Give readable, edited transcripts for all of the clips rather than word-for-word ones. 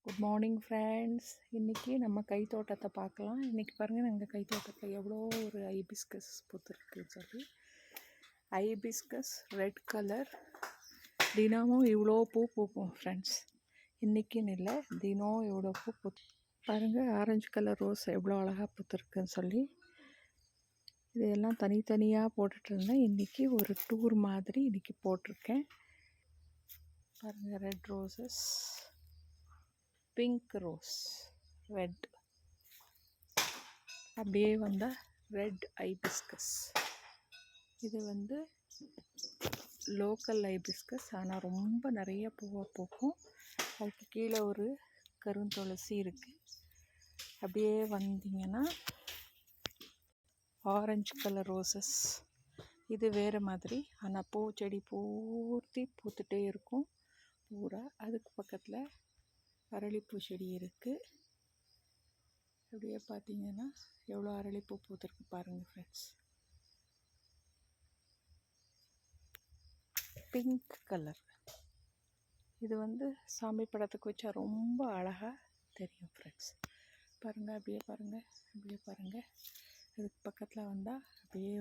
Good morning friends. இன்றைக்கி நம்ம கைத்தோட்டத்தை பார்க்கலாம். இன்றைக்கி பாருங்கள், எங்கள் கைத்தோட்டத்தில் எவ்வளோ ஒரு ஐபிஸ்கஸ் பூத்துருக்குன்னு சொல்லி. ஐபிஸ்கஸ் ரெட் கலர் தினமும் இவ்வளோ பூ பூக்கும் ஃப்ரெண்ட்ஸ். இன்றைக்கின்னு இல்லை, தினம் இவ்வளோ பூ பாருங்கள். ஆரஞ்சு கலர் ரோஸ் எவ்வளோ அழகாக பூத்துருக்குன்னு சொல்லி இதையெல்லாம் தனித்தனியாக போட்டுட்ருந்தேன். இன்றைக்கி ஒரு டூர் மாதிரி இன்றைக்கி போட்டிருக்கேன். பாருங்கள், red roses, pink rose, red, அப்படியே வந்தால் ரெட் ஐபிஸ்கஸ். இது லோக்கல் ஐபிஸ்கஸ், ஆனால் ரொம்ப நிறைய பூவை பூக்கும். அதுக்கு கீழே ஒரு கருந்துளசி இருக்குது. அப்படியே வந்தீங்கன்னா ஆரஞ்சு கலர் ரோசஸ், இது வேறு மாதிரி, ஆனால் பூச்செடி பூர்த்தி பூத்துட்டே இருக்கும் பூரா. அதுக்கு பக்கத்தில் அரளிப்பூ செடி இருக்குது. அப்படியே பார்த்தீங்கன்னா எவ்வளோ அரளிப்பூ பூத்துருக்கு பாருங்கள் ஃப்ரெண்ட்ஸ். பிங்க் கலர், இது சாமி படத்துக்கு வச்சா ரொம்ப அழகாக தெரியும் ஃப்ரெண்ட்ஸ். பாருங்கள், அப்படியே பாருங்கள், அப்படியே பாருங்கள். அதுக்கு பக்கத்தில் வந்தால் அப்படியே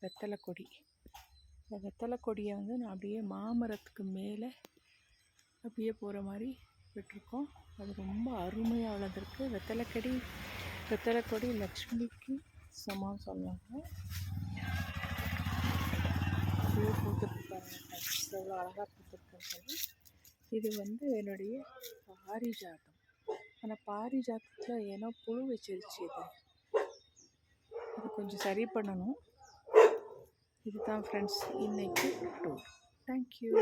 வெத்தலை கொடி. இந்த வெத்தலை கொடியை நான் அப்படியே மாமரத்துக்கு மேலே அப்படியே போகிற மாதிரி விட்டுருக்கோம். அது ரொம்ப அருமையாக வளர்ந்துருக்கு. வெத்தலை கொடி லக்ஷ்மிக்கு சமம் சொல்லுவாங்க. அப்படியே பூத்துருக்கு பாருங்கள், எவ்வளோ அழகாக பூத்துருக்குன்னு சொல்லி. இது என்னுடைய பாரிஜாதம். ஆனால் பாரிஜாதத்தில் ஏன்னா புழு வச்சிருச்சு. இது கொஞ்சம் சரி பண்ணணும். இதுதான் ஃப்ரெண்ட்ஸ் இன்னைக்கு டூர். தேங்க்யூ.